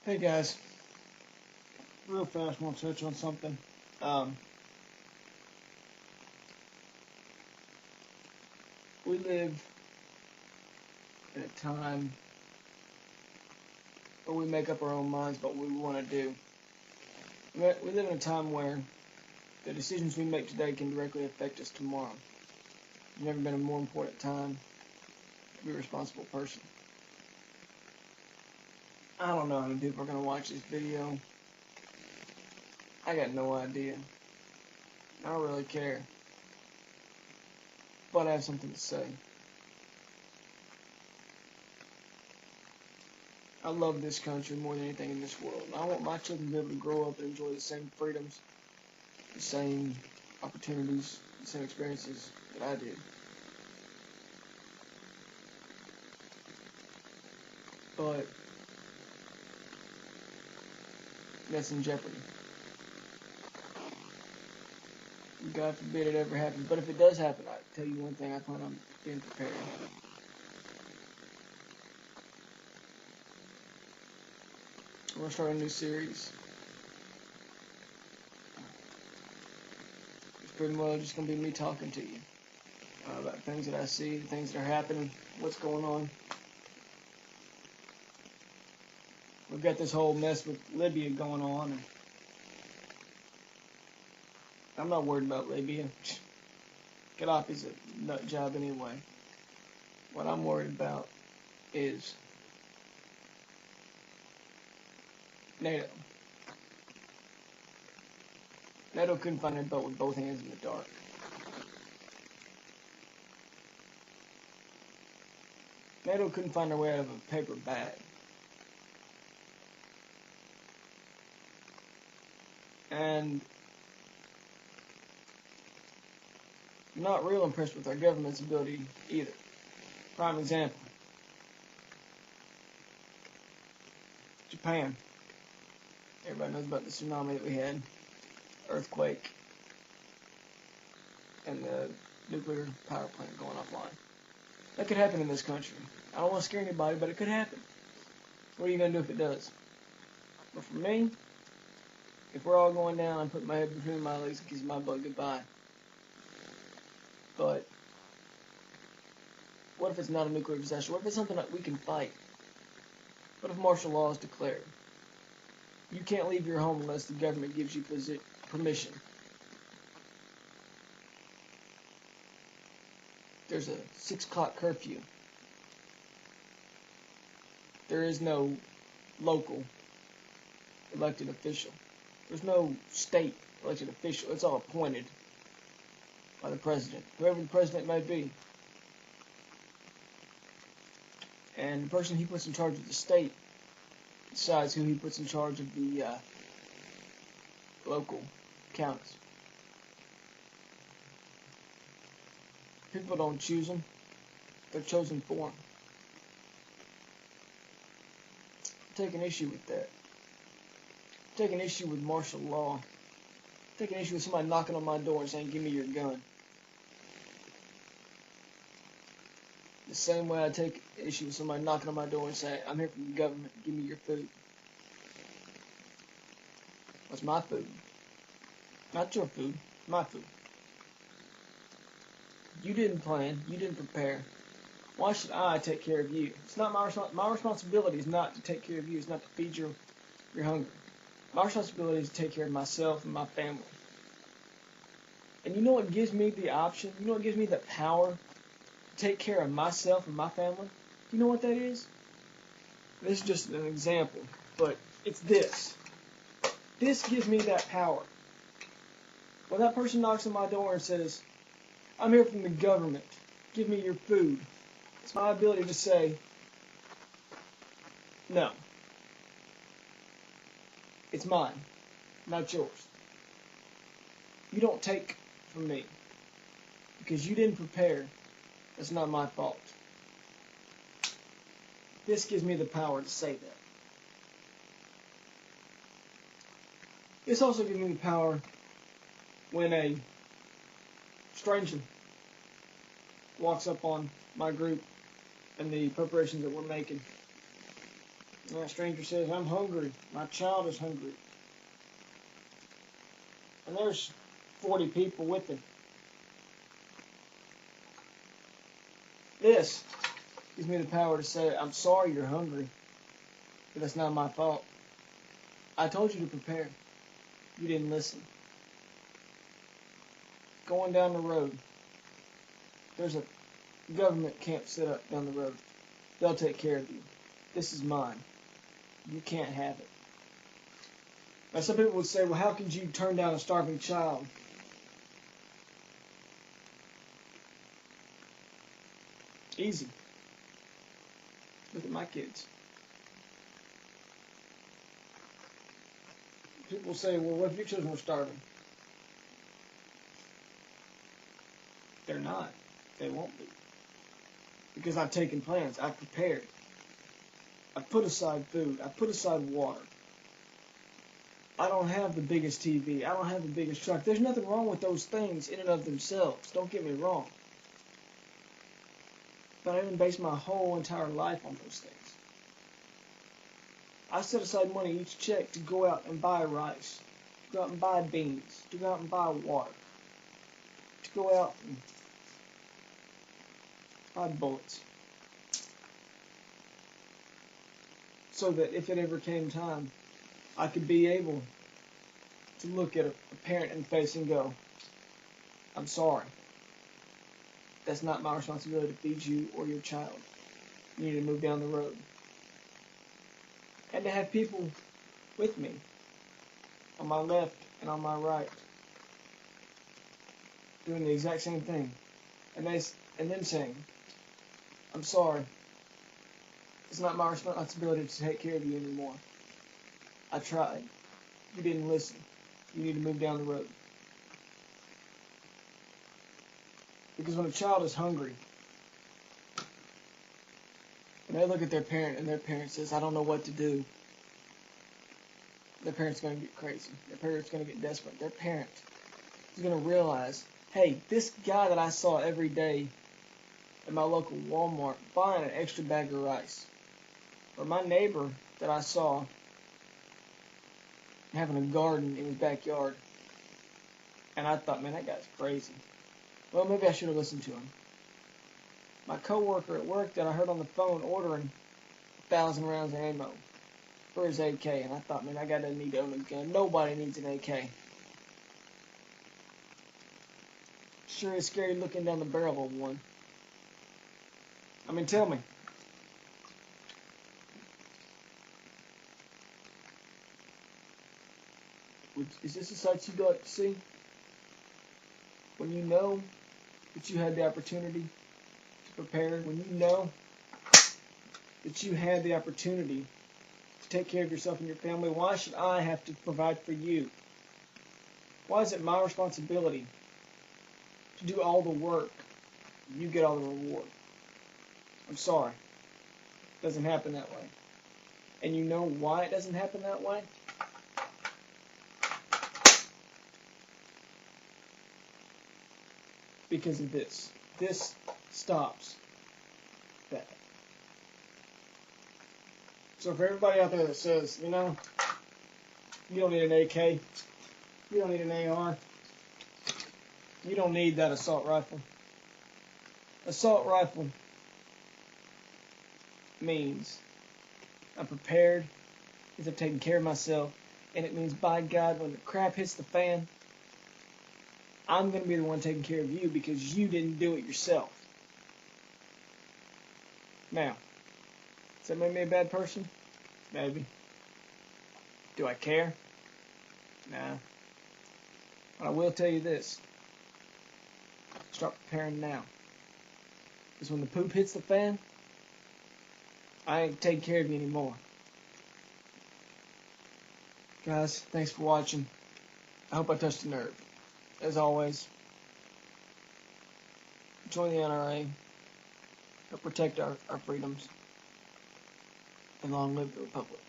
Hey guys, real fast, I want to touch on something. Um, we live in a time where we make up our own minds about what we want to do. We live in a time where the decisions we make today can directly affect us tomorrow. There's never been a more important time to be a responsible person. I don't know how many people are going to watch this video. I got no idea. I don't really care. But I have something to say. I love this country more than anything in this world. I want my children to be able to grow up and enjoy the same freedoms, the same opportunities, the same experiences that I did. But that's in jeopardy. God forbid it ever happens. But if it does happen, I tell you one thing, I plan on being prepared. We're going to start a new series. It's pretty much just going to be me talking to you about things that I see, things that are happening, what's going on. We've got this whole mess with Libya going on. And I'm not worried about Libya. Gaddafi's a nut job anyway. What I'm worried about is NATO. NATO couldn't find their belt with both hands in the dark. NATO couldn't find their way out of a paper bag. And I'm not real impressed with our government's ability either. Prime example. Japan. Everybody knows about the tsunami that we had, earthquake, and the nuclear power plant going offline. That could happen in this country. I don't want to scare anybody, but it could happen. What are you going to do if it does? But for me, if we're all going down, I'm putting my head between my legs and kissing my butt goodbye. But what if it's not a nuclear disaster? What if it's something that we can fight? What if martial law is declared? You can't leave your home unless the government gives you permission. There's a 6 o'clock curfew. There is no local elected official. There's no state elected official. It's all appointed by the president, whoever the president may be. And the person he puts in charge of the state decides who he puts in charge of the local counties. People don't choose them. They're chosen for them. I'm taking issue with that. I'm taking issue with martial law. I'm taking issue with somebody knocking on my door and saying, "Give me your gun." The same way I take issue with somebody knocking on my door and saying, "I'm here from the government, give me your food." What's my food? Not your food, my food. You didn't plan, you didn't prepare. Why should I take care of you? It's not my responsibility is not to take care of you, it's not to feed your hunger. My responsibility is to take care of myself and my family. And you know what gives me the option? You know what gives me the power take care of myself and my family? You know what that is? This is just an example, but it's this. This gives me that power. When that person knocks on my door and says, "I'm here from the government, give me your food," it's my ability to say, "No. It's mine, not yours. You don't take from me. Because you didn't prepare, that's not my fault." This gives me the power to say that. This also gives me the power when a stranger walks up on my group and the preparations that we're making And that stranger says, I'm hungry. My child is hungry. And there's 40 people with him. This gives me the power to say, I'm sorry you're hungry, but that's not my fault. I told you to prepare. You didn't listen. Going down the road, there's a government camp set up down the road. They'll take care of you. This is mine. You can't have it. Now some people would say, well, how could you turn down a starving child? Easy. Look at my kids. People say, well, what if your children were starving? They're not. They won't be. Because I've taken plans. I've prepared. I've put aside food. I've put aside water. I don't have the biggest TV. I don't have the biggest truck. There's nothing wrong with those things in and of themselves. Don't get me wrong. But I didn't base my whole entire life on those things. I set aside money each check to go out and buy rice, to go out and buy beans, to go out and buy water, to go out and buy bullets. So that if it ever came time, I could be able to look at a parent in the face and go, I'm sorry. That's not my responsibility to feed you or your child. You need to move down the road. And to have people with me on my left and on my right doing the exact same thing. And then saying, I'm sorry. It's not my responsibility to take care of you anymore. I tried. You didn't listen. You need to move down the road. Because when a child is hungry, and they look at their parent and their parent says, I don't know what to do, their parent's going to get crazy. Their parent's going to get desperate. Their parent is going to realize, hey, this guy that I saw every day at my local Walmart buying an extra bag of rice, or my neighbor that I saw having a garden in his backyard, and I thought, man, that guy's crazy. Well, maybe I should have listened to him. My coworker at work that I heard on the phone ordering 1,000 rounds of ammo for his AK, and I thought, man, that guy doesn't need to own a gun. Nobody needs an AK. Sure is scary looking down the barrel of one. I mean, tell me. Is this a sight you'd like to see? When you know that you had the opportunity to prepare, when you know that you had the opportunity to take care of yourself and your family, why should I have to provide for you? Why is it my responsibility to do all the work and you get all the reward? I'm sorry. It doesn't happen that way. And you know why it doesn't happen that way? Because of this. This stops that. So for everybody out there that says, you know, you don't need an AK, you don't need an AR, you don't need that assault rifle. Assault rifle means I'm prepared, means I've taken care of myself, and it means, by God, when the crap hits the fan, I'm going to be the one taking care of you because you didn't do it yourself. Now, does that make me a bad person? Maybe. Do I care? Nah. But I will tell you this. Start preparing now. Because when the poop hits the fan, I ain't taking care of you anymore. Guys, thanks for watching. I hope I touched a nerve. As always, join the NRA, help protect our freedoms, and long live the Republic.